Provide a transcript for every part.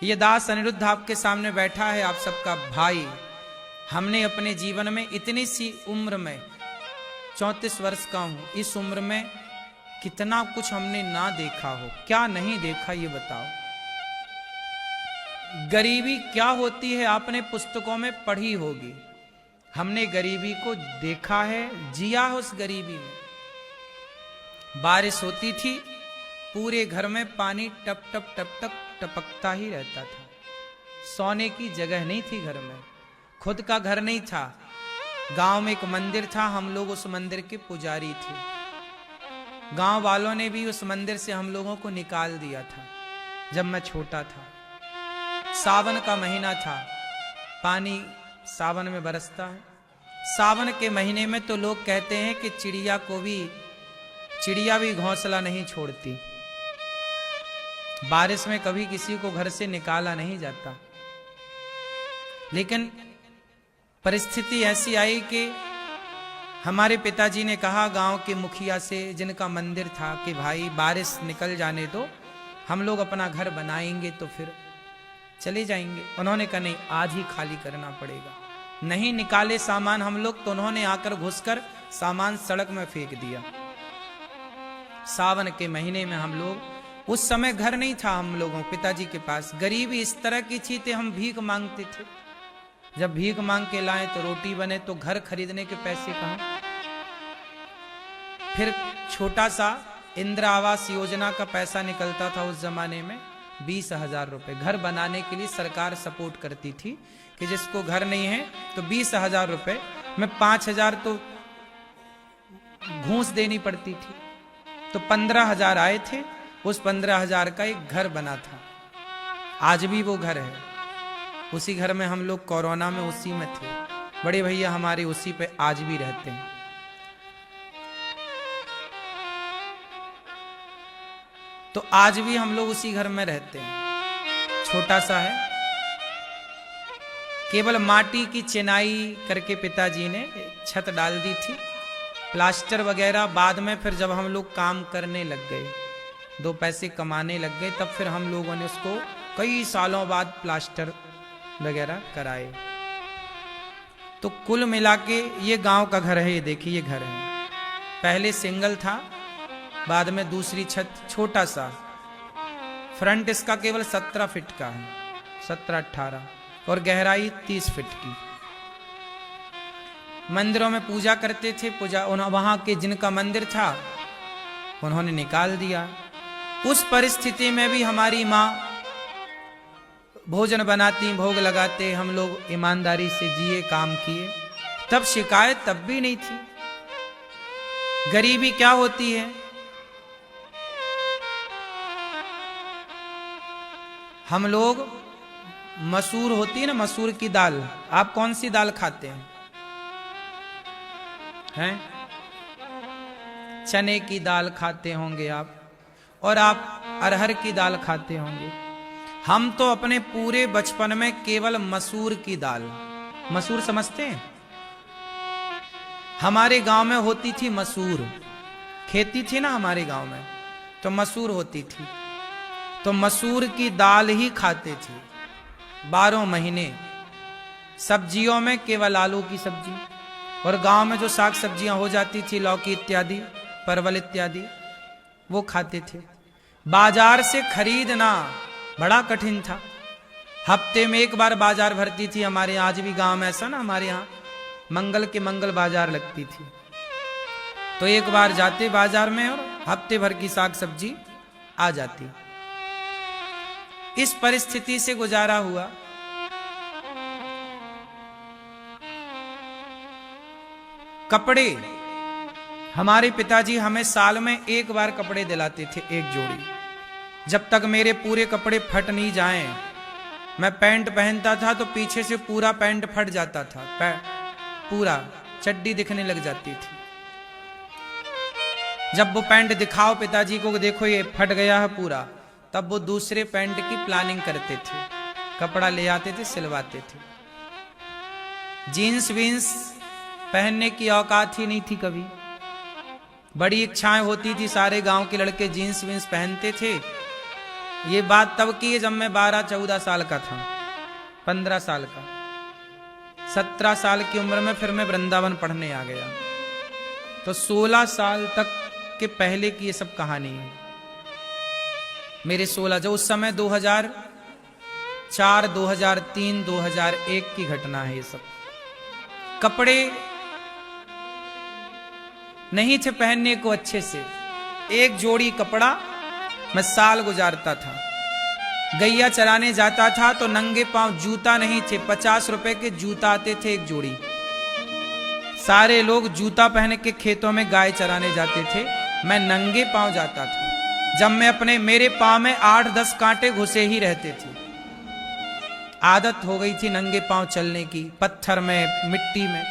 ये दास अनिरुद्ध आपके सामने बैठा है, आप सबका भाई। हमने अपने जीवन में इतनी सी उम्र में 34 वर्ष का हूं, इस उम्र में कितना कुछ हमने ना देखा हो। क्या नहीं देखा ये बताओ। गरीबी क्या होती है आपने पुस्तकों में पढ़ी होगी। हमने गरीबी को देखा है, जिया है उस गरीबी में। बारिश होती थी, पूरे घर में पानी टप टप टप टप टपकता ही रहता था। सोने की जगह नहीं थी घर में, खुद का घर नहीं था। गांव में एक मंदिर था, हम लोग उस मंदिर के पुजारी थे। गांव वालों ने भी उस मंदिर से हम लोगों को निकाल दिया था जब मैं छोटा था। सावन का महीना था, पानी सावन में बरसता है। सावन के महीने में तो लोग कहते हैं कि चिड़िया भी घोंसला नहीं छोड़ती। बारिश में कभी किसी को घर से निकाला नहीं जाता। लेकिन परिस्थिति ऐसी आई कि हमारे पिताजी ने कहा गांव के मुखिया से, जिनका मंदिर था, कि भाई बारिश निकल जाने दो, हम लोग अपना घर बनाएंगे तो फिर चले जाएंगे। उन्होंने कहा नहीं, आज ही खाली करना पड़ेगा। नहीं निकाले सामान हम लोग तो उन्होंने आकर घुसकर सामान सड़क में फेंक दिया। सावन के महीने में हम लोग, उस समय घर नहीं था हम लोगों पिताजी के पास। गरीबी इस तरह की थी कि हम भीख मांगते थे। जब भीख मांग के लाए तो रोटी बने, तो घर खरीदने के पैसे कहां। फिर छोटा सा इंदिरा आवास योजना का पैसा निकलता था उस जमाने में, 20,000 रुपए। घर बनाने के लिए सरकार सपोर्ट करती थी कि जिसको घर नहीं है तो 20,000 रुपए में 5,000 तो घूस देनी पड़ती थी। तो 15,000 आए थे। उस 15,000 का एक घर बना था। आज भी वो घर है। उसी घर में हम लोग कोरोना में उसी में थे। बड़े भैया हमारे उसी पे आज भी रहते हैं। तो आज भी हम लोग उसी घर में रहते हैं। छोटा सा है, केवल माटी की चिनाई करके पिताजी ने छत डाल दी थी। प्लास्टर वगैरह बाद में, फिर जब हम लोग काम करने लग गए, 2 पैसे कमाने लग गए, तब फिर हम लोगों ने उसको कई सालों बाद प्लास्टर वगैरह कराए। तो कुल मिला के ये गांव का घर है। ये देखिए, ये घर है। पहले सिंगल था, बाद में दूसरी छत, छोटा सा। फ्रंट इसका केवल 17 फीट का है, 17-18, और गहराई 30 फीट की। मंदिरों में पूजा करते थे। वहां के जिनका मंदिर था उन्होंने निकाल दिया। उस परिस्थिति में भी हमारी माँ भोजन बनाती, भोग लगाते, हम लोग ईमानदारी से जिए, काम किए। तब शिकायत तब भी नहीं थी। गरीबी क्या होती है। हम लोग, मसूर होती है ना, मसूर की दाल। आप कौन सी दाल खाते हैं? चने की दाल खाते होंगे आप, और आप अरहर की दाल खाते होंगे। हम तो अपने पूरे बचपन में केवल मसूर की दाल। मसूर समझते हैं? हमारे गांव में होती थी मसूर, खेती थी ना हमारे गांव में, तो मसूर होती थी। तो मसूर की दाल ही खाते थे 12 महीने। सब्जियों में केवल आलू की सब्जी, और गांव में जो साग सब्जियां हो जाती थी, लौकी इत्यादि, परवल इत्यादि, वो खाते थे। बाजार से खरीदना बड़ा कठिन था। हफ्ते में एक बार बाजार भरती थी हमारे यहाँ। आज भी गांव में ऐसा ना, हमारे यहाँ मंगल के मंगल बाजार लगती थी। तो एक बार जाते बाजार में और हफ्ते भर की साग सब्जी आ जाती। इस परिस्थिति से गुजारा हुआ। कपड़े, हमारे पिताजी हमें साल में एक बार कपड़े दिलाते थे, एक जोड़ी। जब तक मेरे पूरे कपड़े फट नहीं जाएं, मैं पैंट पहनता था तो पीछे से पूरा पैंट फट जाता था, पूरा चड्डी दिखने लग जाती थी। जब वो पैंट दिखाओ पिताजी को, देखो ये फट गया है पूरा, तब वो दूसरे पैंट की प्लानिंग करते थे, कपड़ा ले आते थे, सिलवाते थे। जीन्स वीन्स पहनने की औकात ही नहीं थी कभी। बड़ी इच्छाएं होती थी, सारे गांव के लड़के जीन्स वीन्स पहनते थे। ये बात तब की है जब मैं 12-14 साल का था, 15 साल का। 17 साल की उम्र में फिर मैं वृंदावन पढ़ने आ गया। तो 16 साल तक के पहले की ये सब कहानी है। मेरे 16 जो उस समय 2004, 2003, 2001 की घटना है ये सब। कपड़े नहीं थे पहनने को अच्छे से। एक जोड़ी कपड़ा मैं साल गुजारता था। गैया चराने जाता था तो नंगे पांव, जूता नहीं थे, 50 रुपए के जूता आते थे एक जोड़ी। सारे लोग जूता पहन के खेतों में गाय चराने जाते थे, मैं नंगे पांव जाता था। जब मैं मेरे पांव में 8-10 कांटे घुसे ही रहते थे। आदत हो गई थी नंगे पांव चलने की, पत्थर में, मिट्टी में।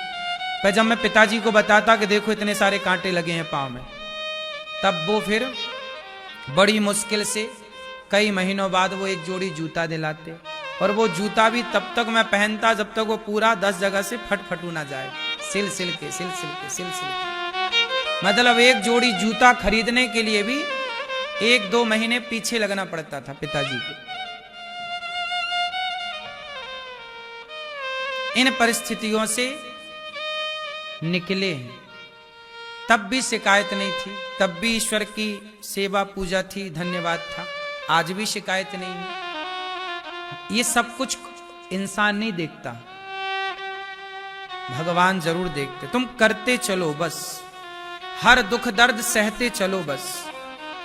पर जब मैं पिताजी को बताता कि देखो इतने सारे कांटे लगे हैं पांव में, तब वो फिर बड़ी मुश्किल से कई महीनों बाद वो एक जोड़ी जूता दिलाते। और वो जूता भी तब तक मैं पहनता जब तक वो पूरा 10 जगह से फटू ना जाए, सिल सिल के। मतलब एक जोड़ी जूता खरीदने के लिए भी 1-2 महीने पीछे लगना पड़ता था पिताजी को। इन परिस्थितियों से निकले हैं। तब भी शिकायत नहीं थी, तब भी ईश्वर की सेवा पूजा थी, धन्यवाद था। आज भी शिकायत नहीं है। ये सब कुछ इंसान नहीं देखता, भगवान जरूर देखते। तुम करते चलो बस, हर दुख दर्द सहते चलो बस।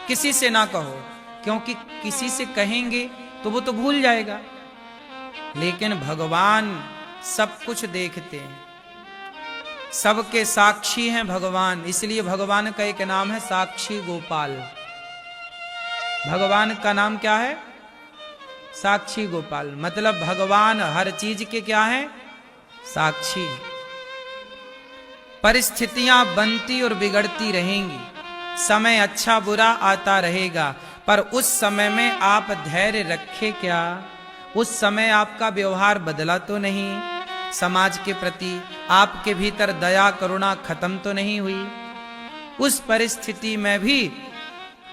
किसी से ना कहो, क्योंकि किसी से कहेंगे तो वो तो भूल जाएगा। लेकिन भगवान सब कुछ देखते हैं, सबके साक्षी हैं भगवान। इसलिए भगवान का एक नाम है साक्षी गोपाल। भगवान का नाम क्या है? साक्षी गोपाल। मतलब भगवान हर चीज के क्या है? साक्षी। परिस्थितियां बनती और बिगड़ती रहेंगी, समय अच्छा बुरा आता रहेगा, पर उस समय में आप धैर्य रखे क्या? उस समय आपका व्यवहार बदला तो नहीं? समाज के प्रति आपके भीतर दया करुणा खत्म तो नहीं हुई? उस परिस्थिति में भी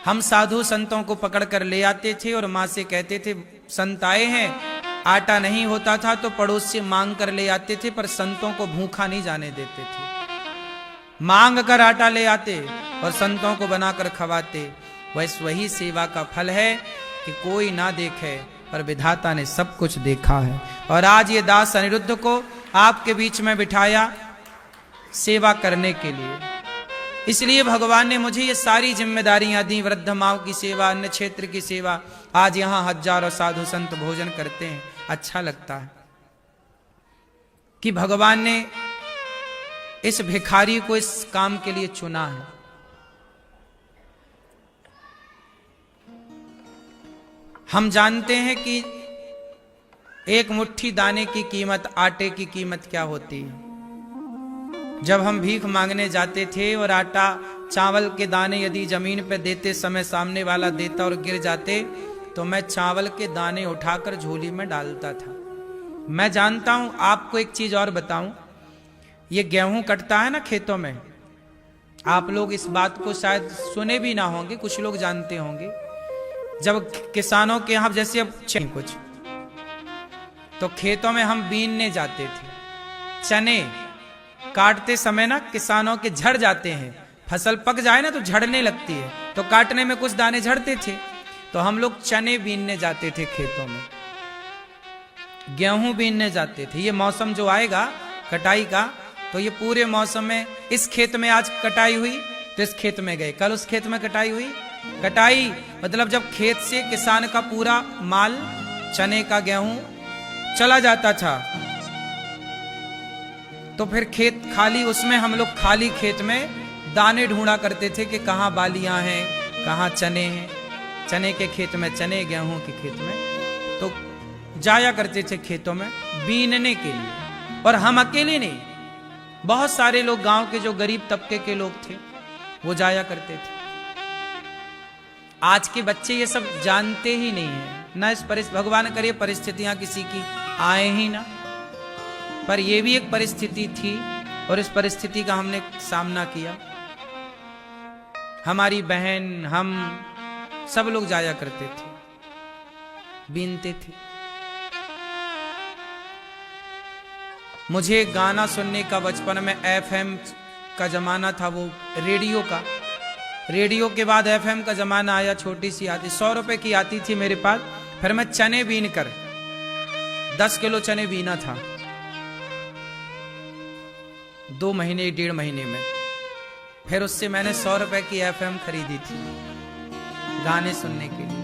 हम साधु संतों को पकड़ कर ले आते थे और माँ से कहते थे, संत आए हैं। आटा नहीं होता था तो पड़ोस से मांग कर ले आते थे, पर संतों को भूखा नहीं जाने देते थे। मांग कर आटा ले आते और संतों को बनाकर खवाते। वही सेवा का फल है कि कोई ना देखे पर विधाता ने सब कुछ देखा है। और आज ये दास अनिरुद्ध को आपके बीच में बिठाया सेवा करने के लिए। इसलिए भगवान ने मुझे ये सारी जिम्मेदारियां दी, वृद्ध माओ की सेवा, अन्य क्षेत्र की सेवा। आज यहां हजारों साधु संत भोजन करते हैं, अच्छा लगता है कि भगवान ने इस भिखारी को इस काम के लिए चुना है। हम जानते हैं कि एक मुट्ठी दाने की कीमत, आटे की कीमत क्या होती है। जब हम भीख मांगने जाते थे और आटा चावल के दाने यदि जमीन पे देते समय सामने वाला देता और गिर जाते, तो मैं चावल के दाने उठाकर झोली में डालता था। मैं जानता हूं, आपको एक चीज और बताऊं, ये गेहूं कटता है ना खेतों में, आप लोग इस बात को शायद सुने भी ना होंगे, कुछ लोग जानते होंगे। जब किसानों के यहाँ जैसे अब कुछ तो खेतों में हम बीनने जाते थे, चने काटते समय ना किसानों के झड़ जाते हैं, फसल पक जाए ना तो झड़ने लगती है, तो काटने में कुछ दाने झड़ते थे, तो हम लोग चने बीनने जाते थे खेतों में, गेहूं बीनने जाते थे। ये मौसम जो आएगा कटाई का, तो ये पूरे मौसम में इस खेत में आज कटाई हुई तो इस खेत में गए, कल उस खेत में कटाई हुई। कटाई मतलब जब खेत से किसान का पूरा माल, चने का, गेहूं चला जाता था, तो फिर खेत खाली, उसमें हम लोग खाली खेत में दाने ढूंढा करते थे कि कहाँ बालियां हैं, कहाँ चने हैं। चने के खेत में चने, गेहूं के खेत में, तो जाया करते थे खेतों में बीनने के लिए। और हम अकेले नहीं, बहुत सारे लोग, गांव के जो गरीब तबके के लोग थे वो जाया करते थे। आज के बच्चे ये सब जानते ही नहीं है ना। इस भगवान करे परिस्थितियां किसी की आए ही ना, पर ये भी एक परिस्थिति थी और इस परिस्थिति का हमने सामना किया। हमारी बहन, हम सब लोग जाया करते थे। बीनते थे। मुझे गाना सुनने का बचपन में एफएम का जमाना था, वो रेडियो का। रेडियो के बाद एफएम का जमाना आया, छोटी सी आती 100 रुपए की आती थी मेरे पास। फिर मैं चने बीन कर 10 किलो चने बीना था 2 महीने 1.5 महीने में। फिर उससे मैंने 100 रुपए की एफएम खरीदी थी गाने सुनने के लिए।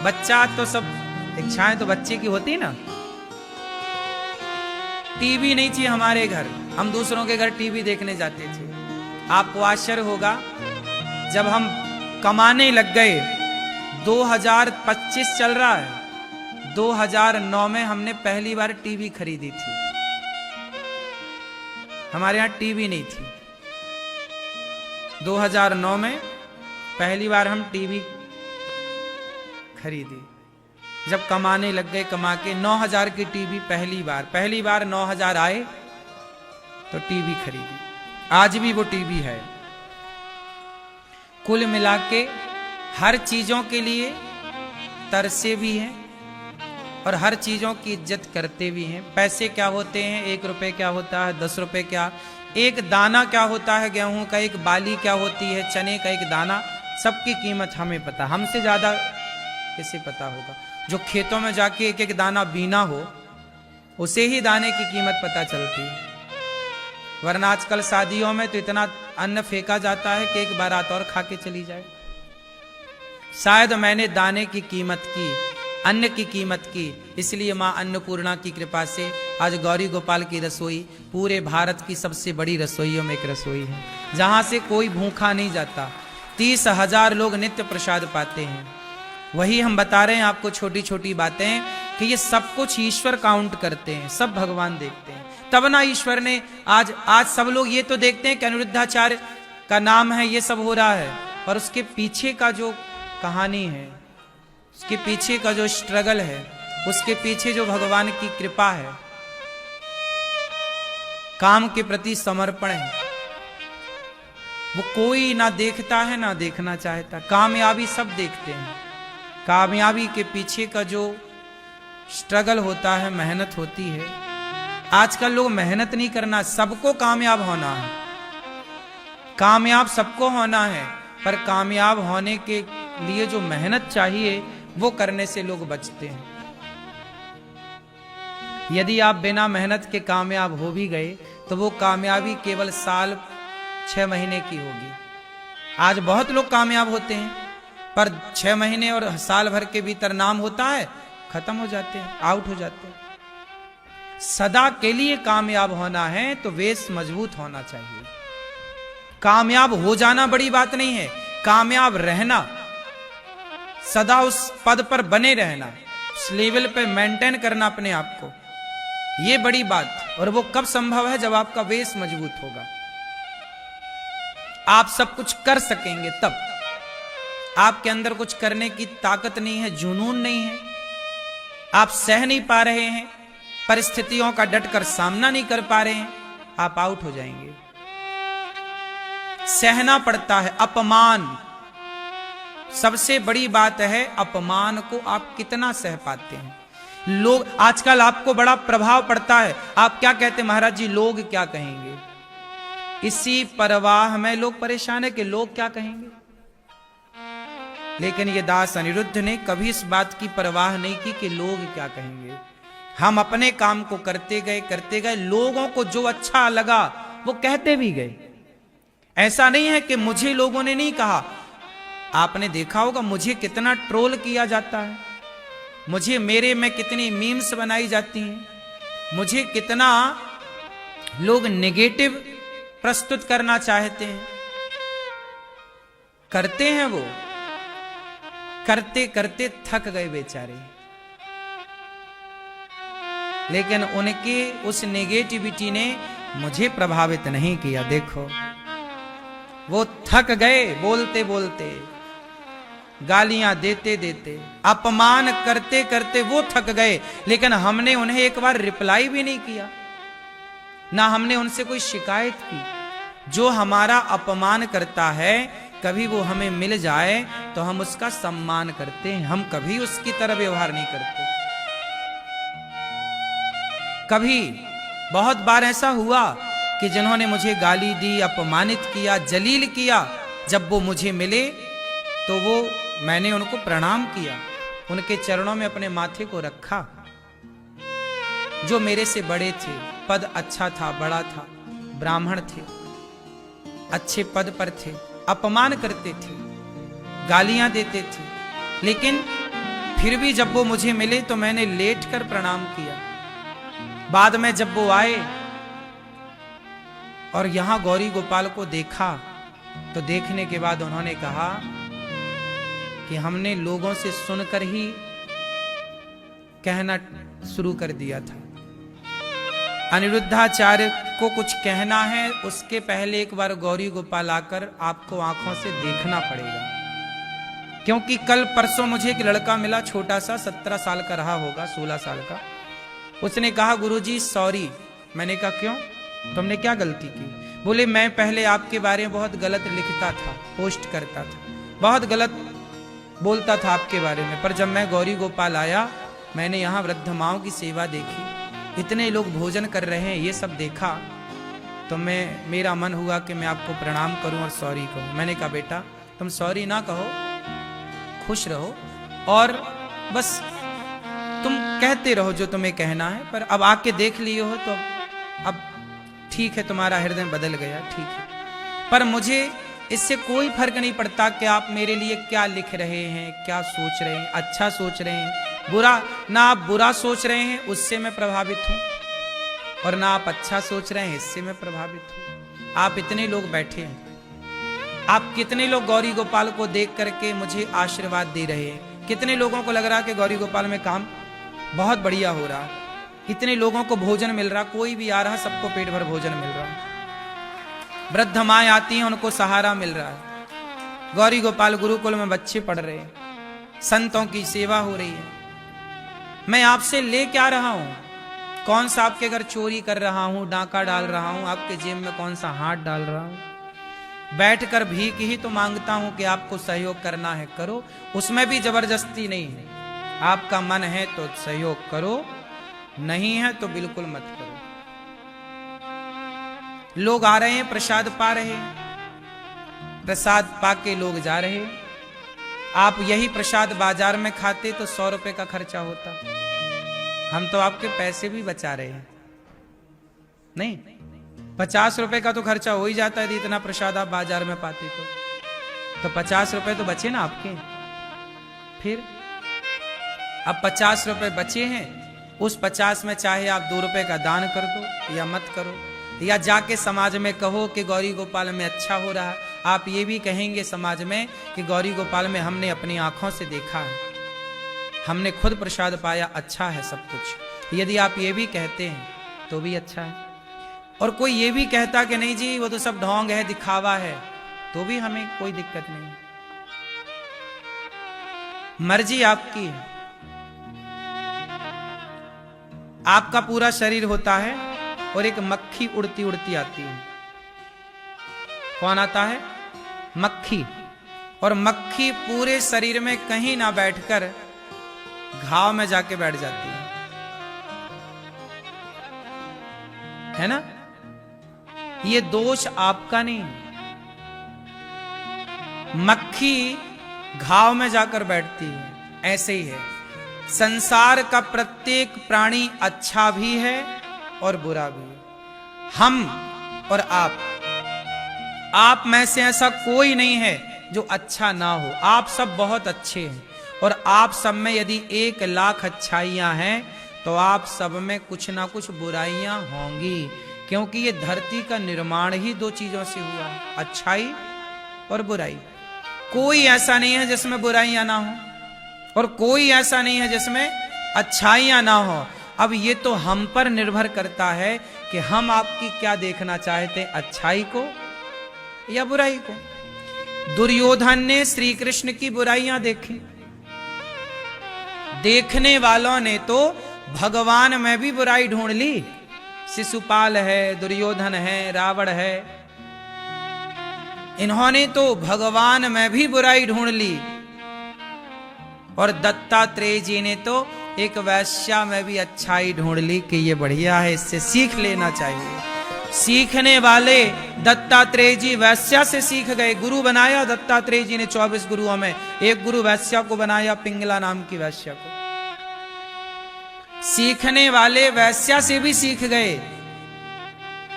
बच्चा तो सब इच्छाएं तो बच्चे की होती ना। टीवी नहीं थी हमारे घर, हम दूसरों के घर टीवी देखने जाते थे। आपको आश्चर्य होगा, जब हम कमाने लग गए, 2025 चल रहा है, 2009 में हमने पहली बार टीवी खरीदी थी। हमारे यहां टीवी नहीं थी। 2009 में पहली बार हम टीवी खरीदी। जब कमाने लग गए, कमा के 9,000 की टीवी पहली बार 9,000 आए तो टीवी खरीदी। आज भी वो टीवी है। कुल मिला के हर चीजों के लिए तरसे भी हैं और हर चीजों की इज्जत करते भी हैं। पैसे क्या होते हैं, 1 रुपए क्या होता है, 10 रुपए क्या, एक दाना क्या होता है गेहूं का, एक बाली क्या होती है, चने का एक दाना, सबकी कीमत हमें पता, हमसे ज्यादा किसे पता होगा। जो खेतों में जाके एक एक दाना बीना हो, उसे ही दाने की कीमत पता चलती है। वरना आजकल शादियों में तो इतना अन्न फेंका जाता है कि एक बारात और खा के चली जाए। शायद मैंने दाने की कीमत की, अन्न की कीमत की, इसलिए मां अन्नपूर्णा की कृपा से आज गौरी गोपाल की रसोई पूरे भारत की सबसे बड़ी रसोइयों में एक रसोई है, जहां से कोई भूखा नहीं जाता। 30,000 लोग नित्य प्रसाद पाते हैं। वही हम बता रहे हैं आपको छोटी छोटी बातें कि ये सब कुछ ईश्वर काउंट करते हैं, सब भगवान देखते हैं। तब ना ईश्वर ने आज सब लोग ये तो देखते हैं कि अनिरुद्धाचार्य का नाम है, ये सब हो रहा है, और उसके पीछे का जो कहानी है, उसके पीछे का जो स्ट्रगल है, उसके पीछे जो भगवान की कृपा है, काम के प्रति समर्पण है, वो कोई ना देखता है ना देखना चाहता। कामयाबी सब देखते हैं, कामयाबी के पीछे का जो स्ट्रगल होता है, मेहनत होती है। आजकल लोग मेहनत नहीं करना, सबको कामयाब होना है, कामयाब सबको होना है, पर कामयाब होने के लिए जो मेहनत चाहिए वो करने से लोग बचते हैं। यदि आप बिना मेहनत के कामयाब हो भी गए तो वो कामयाबी केवल साल 6 महीने की होगी। आज बहुत लोग कामयाब होते हैं, पर 6 महीने और साल भर के भीतर नाम होता है, खत्म हो जाते हैं, आउट हो जाते हैं। सदा के लिए कामयाब होना है तो वेश मजबूत होना चाहिए। कामयाब हो जाना बड़ी बात नहीं है, कामयाब रहना, सदा उस पद पर बने रहना, उस लेवल पे मेंटेन करना अपने आप को, ये बड़ी बात। और वो कब संभव है, जब आपका वेश मजबूत होगा, आप सब कुछ कर सकेंगे तब। आपके अंदर कुछ करने की ताकत नहीं है, जुनून नहीं है, आप सह नहीं पा रहे हैं, परिस्थितियों का डटकर सामना नहीं कर पा रहे हैं, आप आउट हो जाएंगे। सहना पड़ता है अपमान, सबसे बड़ी बात है अपमान को आप कितना सह पाते हैं। लोग आजकल आपको बड़ा प्रभाव पड़ता है, आप क्या कहते हैं, महाराज जी लोग क्या कहेंगे, इसी परवाह में लोग परेशान है कि लोग क्या कहेंगे। लेकिन ये दास अनिरुद्ध ने कभी इस बात की परवाह नहीं की कि लोग क्या कहेंगे। हम अपने काम को करते गए, लोगों को जो अच्छा लगा वो कहते भी गए। ऐसा नहीं है कि मुझे लोगों ने नहीं कहा, आपने देखा होगा मुझे कितना ट्रोल किया जाता है, मुझे मेरे में कितनी मीम्स बनाई जाती हैं, मुझे कितना लोग नेगेटिव प्रस्तुत करना चाहते हैं, करते हैं वो, करते करते थक गए बेचारे। लेकिन उनकी उस नेगेटिविटी ने मुझे प्रभावित नहीं किया। देखो वो थक गए, बोलते बोलते, गालियां देते देते, अपमान करते करते वो थक गए, लेकिन हमने उन्हें एक बार रिप्लाई भी नहीं किया, ना हमने उनसे कोई शिकायत की। जो हमारा अपमान करता है कभी वो हमें मिल जाए तो हम उसका सम्मान करते हैं, हम कभी उसकी तरह व्यवहार नहीं करते। कभी बहुत बार ऐसा हुआ कि जिन्होंने मुझे गाली दी, अपमानित किया, जलील किया, जब वो मुझे मिले तो मैंने उनको प्रणाम किया, उनके चरणों में अपने माथे को रखा। जो मेरे से बड़े थे, पद अच्छा था, बड़ा था, ब्राह्मण थे, अच्छे पद पर थे, अपमान करते थे, गालियां देते थे, लेकिन फिर भी जब वो मुझे मिले तो मैंने लेट कर प्रणाम किया। बाद में जब वो आए और यहां गौरी गोपाल को देखा तो देखने के बाद उन्होंने कहा कि हमने लोगों से सुनकर ही कहना शुरू कर दिया था। अनिरुद्धाचार्य को कुछ कहना है, उसके पहले एक बार गौरी गोपाल आकर आपको आंखों से देखना पड़ेगा, क्योंकि कल परसों मुझे एक लड़का मिला, छोटा सा, 17 साल का रहा होगा, 16 साल का। उसने कहा गुरुजी सॉरी। मैंने कहा क्यों, तुमने क्या गलती की? बोले मैं पहले आपके बारे में बहुत गलत लिखता था, पोस्ट करता था, बहुत गलत बोलता था आपके बारे में, पर जब मैं गौरी गोपाल आया, मैंने यहाँ वृद्ध माओं की सेवा देखी, इतने लोग भोजन कर रहे हैं, ये सब देखा, तो मेरा मन हुआ कि मैं आपको प्रणाम करूं और सॉरी कहूं। मैंने कहा बेटा तुम सॉरी ना कहो, खुश रहो और बस तुम कहते रहो जो तुम्हें कहना है, पर अब आके देख लिए हो तो अब ठीक है, तुम्हारा हृदय बदल गया, ठीक है, पर मुझे इससे कोई फर्क नहीं पड़ता कि आप मेरे लिए क्या लिख रहे हैं, क्या सोच रहे हैं, अच्छा सोच रहे हैं, बुरा ना आप बुरा सोच रहे हैं उससे मैं प्रभावित हूं, और ना आप अच्छा सोच रहे हैं इससे मैं प्रभावित हूं। आप इतने लोग बैठे हैं, आप कितने लोग गौरी गोपाल को देख करके मुझे आशीर्वाद दे रहे हैं, कितने लोगों को लग रहा कि गौरी गोपाल में काम बहुत बढ़िया हो रहा, इतने लोगों को भोजन मिल रहा, कोई भी आ रहा सबको पेट भर भोजन मिल रहा, वृद्ध माएं आती हैं उनको सहारा मिल रहा है, गौरी गोपाल गुरुकुल में बच्चे पढ़ रहे हैं, संतों की सेवा हो रही है। मैं आपसे ले क्या रहा हूं? कौन सा आपके घर चोरी कर रहा हूं, डाका डाल रहा हूं, आपके जेब में कौन सा हाथ डाल रहा हूं? बैठकर भीख ही तो मांगता हूं कि आपको सहयोग करना है करो, उसमें भी जबरदस्ती नहीं है, आपका मन है तो सहयोग करो, नहीं है तो बिल्कुल मत करो। लोग आ रहे हैं, प्रसाद पा रहे हैं, प्रसाद पाके लोग जा रहे हैं। आप यही प्रसाद बाजार में खाते तो 100 रुपए का खर्चा होता, हम तो आपके पैसे भी बचा रहे हैं, नहीं 50 रुपए का तो खर्चा हो ही जाता है, इतना प्रसाद आप बाजार में पाते तो 50 रुपए तो बचे ना आपके। फिर अब 50 रुपए बचे हैं, उस 50 में चाहे आप 2 रुपए का दान कर दो या मत करो, या जाके समाज में कहो कि गौरी गोपाल में अच्छा हो रहा है। आप ये भी कहेंगे समाज में कि गौरी गोपाल में हमने अपनी आंखों से देखा है, हमने खुद प्रसाद पाया, अच्छा है सब कुछ। यदि आप ये भी कहते हैं तो भी अच्छा है, और कोई ये भी कहता कि नहीं जी वो तो सब ढोंग है, दिखावा है, तो भी हमें कोई दिक्कत नहीं, मर्जी आपकी है। आपका पूरा शरीर होता है और एक मक्खी उड़ती उड़ती आती है। कौन आता है? मक्खी। और मक्खी पूरे शरीर में कहीं ना बैठकर घाव में जाके बैठ जाती है ना? ये दोष आपका नहीं, मक्खी घाव में जाकर बैठती है। ऐसे ही है, संसार का प्रत्येक प्राणी अच्छा भी है और बुरा भी है। हम और आप में से ऐसा कोई नहीं है जो अच्छा ना हो, आप सब बहुत अच्छे हैं, और आप सब में यदि 1 लाख अच्छाइयां हैं तो आप सब में कुछ ना कुछ बुराइयां होंगी, क्योंकि ये धरती का निर्माण ही 2 चीजों से हुआ है, अच्छाई और बुराई। कोई ऐसा नहीं है जिसमें बुराइयां ना हो, और कोई ऐसा नहीं है जिसमें अच्छाइयां ना हो। अब ये तो हम पर निर्भर करता है कि हम आपकी क्या देखना चाहते हैं, अच्छाई को या बुराई को। दुर्योधन ने श्री कृष्ण की बुराइयां देखी, देखने वालों ने तो भगवान में भी बुराई ढूंढ ली। शिशुपाल है, दुर्योधन है, रावण है, इन्होंने तो भगवान में भी बुराई ढूंढ ली, और दत्तात्रेय जी ने तो एक वैश्या में भी अच्छाई ढूंढ ली कि ये बढ़िया है, इससे सीख लेना चाहिए। सीखने वाले दत्तात्रेय जी वैश्या से सीख गए, गुरु बनाया दत्तात्रेय जी ने 24 गुरुओं में, एक गुरु वैश्या को बनाया, पिंगला नाम की वैश्या को। सीखने वाले वैश्या से भी सीख गए,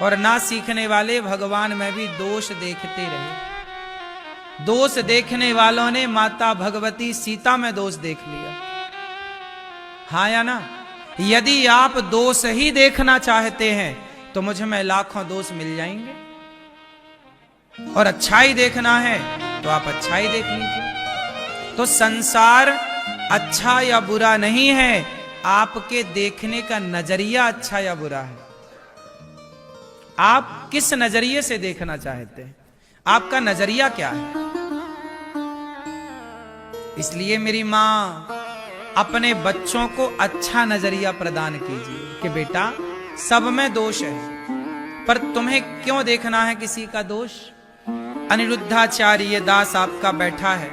और ना सीखने वाले भगवान में भी दोष देखते रहे। दोष देखने वालों ने माता भगवती सीता में दोष देख लिया। हाँ या ना? यदि आप दोष ही देखना चाहते हैं तो मुझ में लाखों दोष मिल जाएंगे, और अच्छाई देखना है तो आप अच्छाई देख लीजिए। तो संसार अच्छा या बुरा नहीं है, आपके देखने का नजरिया अच्छा या बुरा है। आप किस नजरिए से देखना चाहते हैं, आपका नजरिया क्या है। इसलिए मेरी मां अपने बच्चों को अच्छा नजरिया प्रदान कीजिए कि बेटा सब में दोष है, पर तुम्हें क्यों देखना है किसी का दोष। अनिरुद्धाचार्य दास आपका बैठा है,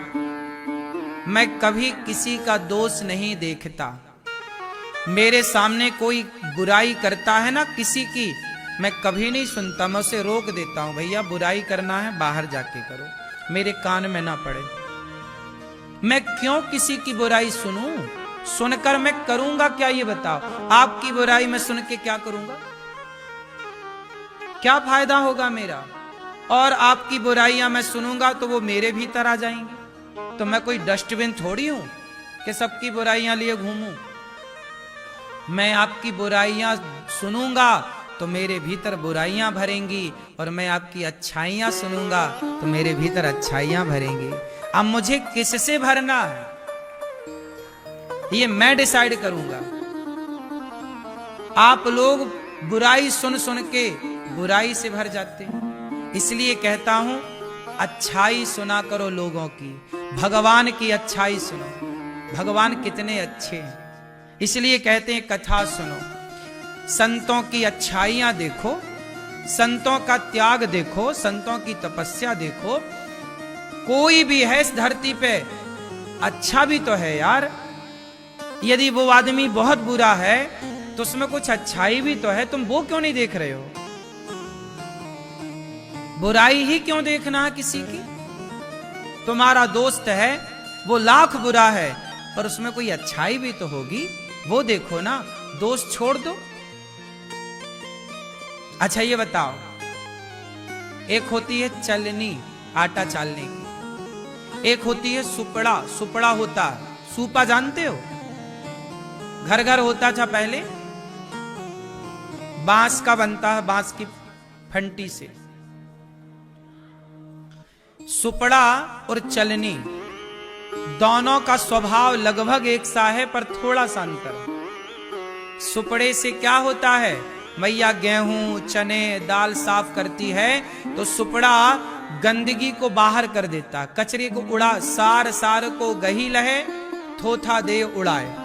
मैं कभी किसी का दोष नहीं देखता। मेरे सामने कोई बुराई करता है ना किसी की, मैं कभी नहीं सुनता, मैं उसे रोक देता हूं, भैया बुराई करना है बाहर जाके करो, मेरे कान में ना पड़े। मैं क्यों किसी की बुराई सुनूं, सुनकर मैं करूंगा क्या ये बताओ। आपकी बुराई मैं सुन के क्या करूंगा, क्या फायदा होगा मेरा। और आपकी बुराइयां मैं सुनूंगा तो वो मेरे भीतर आ जाएंगी। तो मैं कोई डस्टबिन थोड़ी हूं कि सबकी बुराइयां लिए घूमूं। मैं आपकी बुराइयां सुनूंगा तो मेरे भीतर बुराइयां भरेंगी, और मैं आपकी अच्छाइयां सुनूंगा तो मेरे भीतर अच्छाइयां भरेंगी। अब मुझे किससे भरना है ये मैं डिसाइड करूंगा। आप लोग बुराई सुन सुन के बुराई से भर जाते हैं। इसलिए कहता हूं अच्छाई सुना करो लोगों की, भगवान की अच्छाई सुनो, भगवान कितने अच्छे हैं। इसलिए कहते हैं कथा सुनो, संतों की अच्छाइयां देखो, संतों का त्याग देखो, संतों की तपस्या देखो। कोई भी है इस धरती पे अच्छा भी तो है यार। यदि वो आदमी बहुत बुरा है तो उसमें कुछ अच्छाई भी तो है, तुम वो क्यों नहीं देख रहे हो। बुराई ही क्यों देखना है किसी की। तुम्हारा दोस्त है वो लाख बुरा है, पर उसमें कोई अच्छाई भी तो होगी, वो देखो ना, दोस्त छोड़ दो। अच्छा ये बताओ, एक होती है चलनी आटा चालने की, एक होती है सुपड़ा। सुपड़ा होता है, सूपा जानते हो, घर घर होता था पहले, बांस का बनता है, बांस की फंटी से। सुपड़ा और चलनी दोनों का स्वभाव लगभग एक सा है, पर थोड़ा सा अंतर। सुपड़े से क्या होता है, मैया गेहूं चने दाल साफ करती है तो सुपड़ा गंदगी को बाहर कर देता, कचरे को उड़ा, सार सार को गही लहे थोथा दे उड़ाए।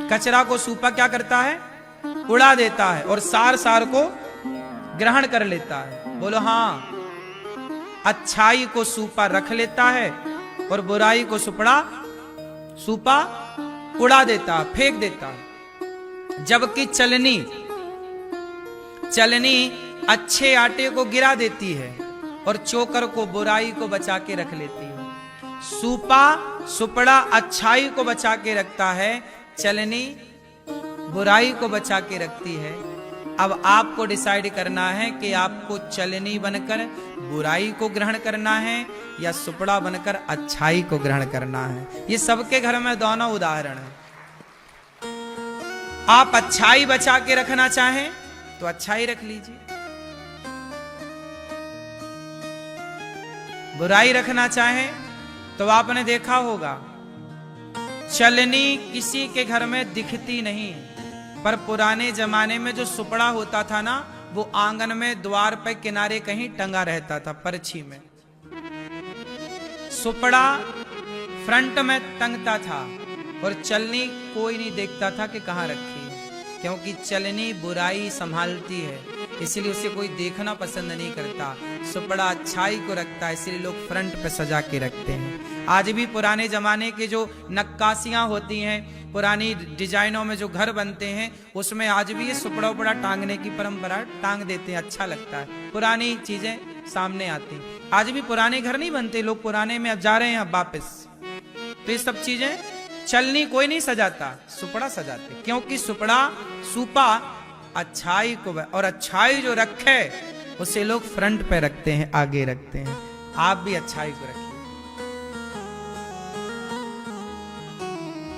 कचरा को सूपा क्या करता है, उड़ा देता है, और सार सार को ग्रहण कर लेता है। बोलो हाँ, अच्छाई को सूपा रख लेता है और बुराई को सूपा उड़ा देता, फेंक देता है। जबकि चलनी अच्छे आटे को गिरा देती है और चोकर को, बुराई को बचा के रख लेती है। सुपड़ा अच्छाई को बचा के रखता है, चलनी बुराई को बचा के रखती है। अब आपको डिसाइड करना है कि आपको चलनी बनकर बुराई को ग्रहण करना है या सुपड़ा बनकर अच्छाई को ग्रहण करना है। ये सबके घर में दोनों उदाहरण है। आप अच्छाई बचा के रखना चाहें तो अच्छाई रख लीजिए, बुराई रखना चाहें तो आपने देखा होगा चलनी किसी के घर में दिखती नहीं, पर पुराने जमाने में जो सुपड़ा होता था ना, वो आंगन में द्वार पे किनारे कहीं टंगा रहता था, परछी में। सुपड़ा फ्रंट में टंगता था और चलनी कोई नहीं देखता था कि कहां रखी है, क्योंकि चलनी बुराई संभालती है इसलिए उसे कोई देखना पसंद नहीं करता। सुपड़ा अच्छाई को रखता है, इसलिए लोग फ्रंट पे सजा के रखते हैं। आज भी पुराने जमाने के जो नक्काशियां होती हैं, पुरानी डिजाइनों में जो घर बनते हैं, उसमें आज भी ये सुपड़ा उपड़ा टांगने की परंपरा टांग देते हैं, अच्छा लगता है। पुरानी चीजें सामने आती, आज भी पुराने घर नहीं बनते, लोग पुराने में अब जा रहे हैं अब वापस। तो ये सब चीजें चलनी कोई नहीं सजाता, सुपड़ा सजाते, क्योंकि सुपड़ा सूपा अच्छाई को, और अच्छाई जो रखे उसे लोग फ्रंट पे रखते हैं, आगे रखते हैं। आप भी अच्छाई को रखिए।